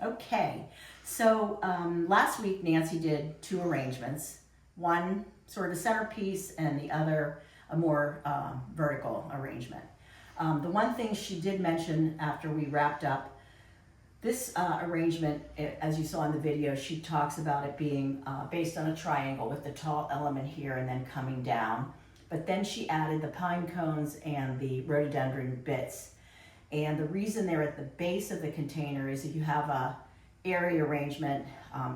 Okay, so last week Nancy did two arrangements, one sort of centerpiece and the other a more vertical arrangement. The one thing she did mention after we wrapped up this arrangement, as you saw in the video, she talks about it being based on a triangle with the tall element here and then coming down. But then she added the pine cones and the rhododendron bits. And the reason they're at the base of the container is if you have a area arrangement,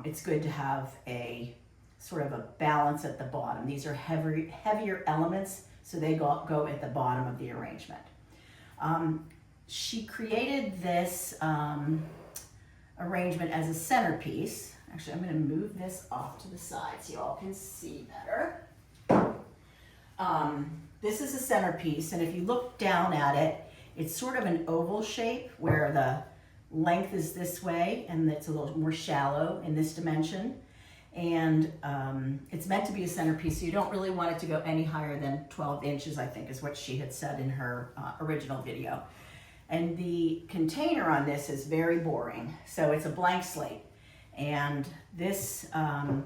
it's good to have a sort of a balance at the bottom. These are heavier elements, so they go at the bottom of the arrangement. She created this arrangement as a centerpiece. Actually, I'm going to move this off to the side so you all can see better. This is a centerpiece, and if you look down at it, it's sort of an oval shape where the length is this way and it's a little more shallow in this dimension. And it's meant to be a centerpiece, so you don't really want it to go any higher than 12 inches, I think is what she had said in her original video. And the container on this is very boring, so it's a blank slate. And this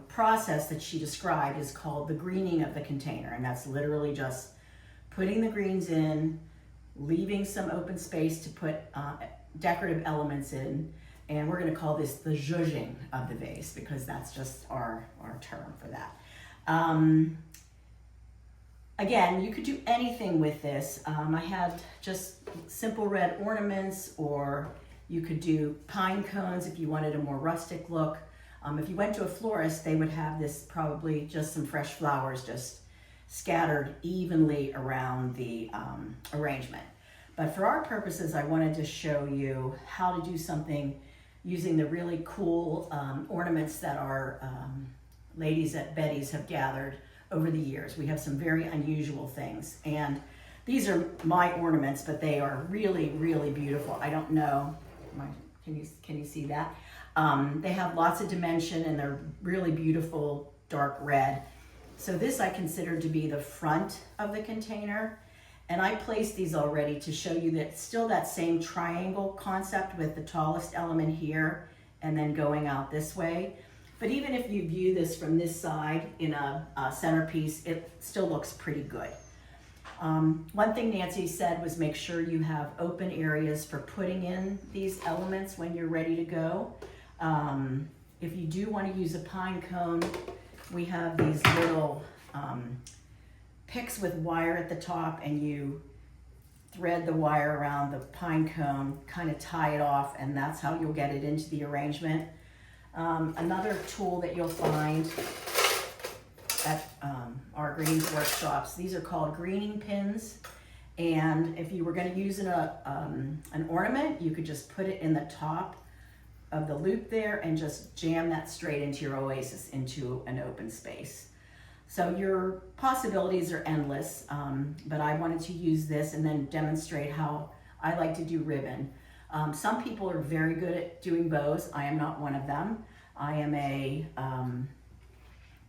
process that she described is called the greening of the container, and that's literally just putting the greens in, leaving some open space to put decorative elements in, and we're going to call this the zhuzhing of the vase because that's just our term for that. Again, you could do anything with this. I had just simple red ornaments, or you could do pine cones if you wanted a more rustic look. If you went to a florist, they would have this probably just some fresh flowers just scattered evenly around the arrangement. But for our purposes, I wanted to show you how to do something using the really cool ornaments that our ladies at Betty's have gathered over the years. We have some very unusual things. And these are my ornaments, but they are really, really beautiful. I don't know, can you see that? They have lots of dimension and they're really beautiful dark red. So this I consider to be the front of the container. And I placed these already to show you that still that same triangle concept with the tallest element here and then going out this way. But even if you view this from this side in a centerpiece, it still looks pretty good. One thing Nancy said was make sure you have open areas for putting in these elements when you're ready to go. If you do want to use a pine cone, we have these little picks with wire at the top, and you thread the wire around the pine cone, kind of tie it off, and that's how you'll get it into the arrangement. Another tool that you'll find at our greens workshops, these are called greening pins. And if you were going to use an ornament, you could just put it in the top of the loop there and just jam that straight into your oasis, into an open space. So your possibilities are endless, but I wanted to use this and then demonstrate how I like to do ribbon. Some people are very good at doing bows. I am not one of them. I am a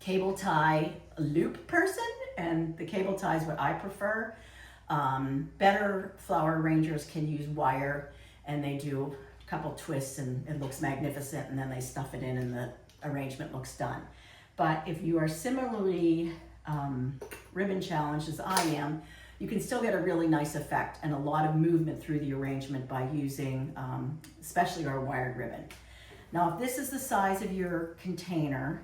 cable tie loop person, and the cable tie is what I prefer. Better flower arrangers can use wire, and they do a couple twists and it looks magnificent, and then they stuff it in and the arrangement looks done. But if you are similarly ribbon challenged as I am, you can still get a really nice effect and a lot of movement through the arrangement by using especially our wired ribbon. Now, if this is the size of your container,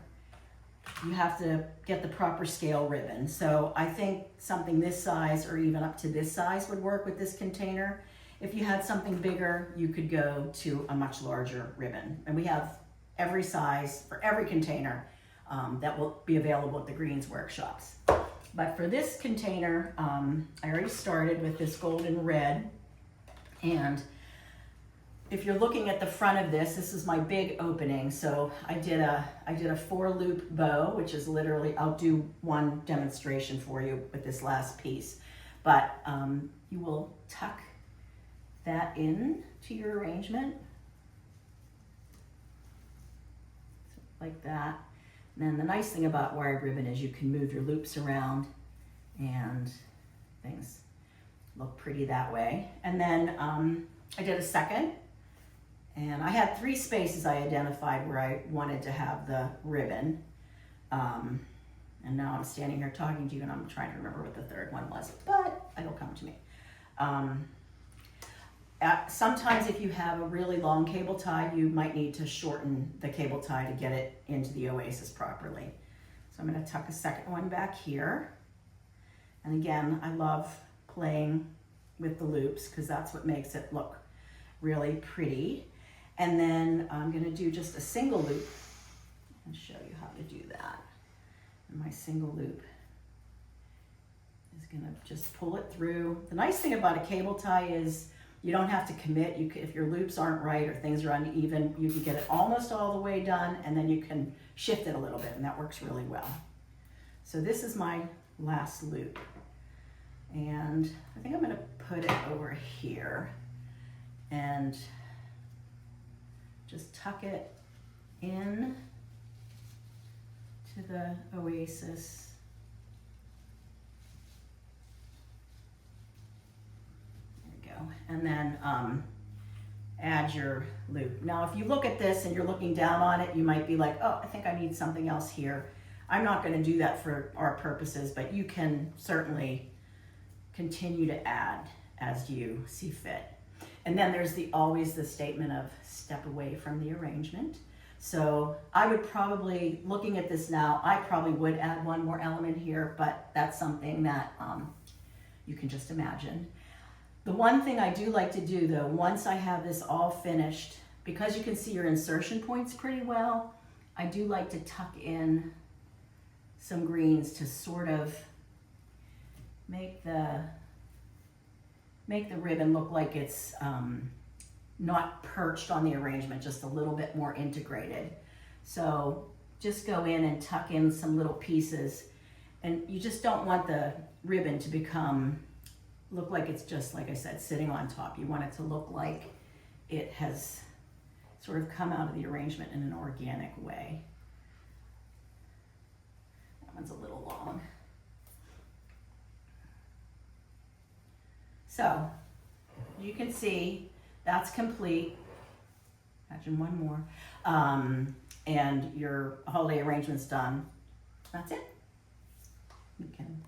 you have to get the proper scale ribbon. So I think something this size or even up to this size would work with this container. If you had something bigger, you could go to a much larger ribbon. And we have every size for every container that will be available at the Greens workshops. But for this container, I already started with this golden red. And if you're looking at the front of this, this is my big opening. So I did a 4-loop bow, which is literally, I'll do one demonstration for you with this last piece. But you will tuck that in to your arrangement. Like that. And then the nice thing about wired ribbon is you can move your loops around and things look pretty that way. And then I did a second, and And I had 3 spaces I identified where I wanted to have the ribbon. And now I'm standing here talking to you and I'm trying to remember what the 3rd one was, but it'll come to me. Sometimes if you have a really long cable tie, you might need to shorten the cable tie to get it into the oasis properly. So I'm going to tuck a second one back here. And again, I love playing with the loops because that's what makes it look really pretty. And then I'm going to do just a single loop and show you how to do that. And my single loop is going to just pull it through. The nice thing about a cable tie is you don't have to commit. If your loops aren't right or things are uneven, you can get it almost all the way done and then you can shift it a little bit and that works really well. So this is my last loop. And I think I'm going to put it over here and just tuck it in to the oasis. There we go. And then add your loop. Now, if you look at this and you're looking down on it, you might be like, oh, I think I need something else here. I'm not going to do that for our purposes, but you can certainly continue to add as you see fit. And then there's always the statement of step away from the arrangement. So I would probably, looking at this now, I probably would add one more element here, but that's something that you can just imagine. The one thing I do like to do though, once I have this all finished, because you can see your insertion points pretty well, I do like to tuck in some greens to sort of make the ribbon look like it's not perched on the arrangement, just a little bit more integrated. So just go in and tuck in some little pieces, and you just don't want the ribbon to look like it's just, like I said, sitting on top. You want it to look like it has sort of come out of the arrangement in an organic way. That one's a little long. So you can see that's complete. Imagine one more. And your holiday arrangement's done. That's it. You can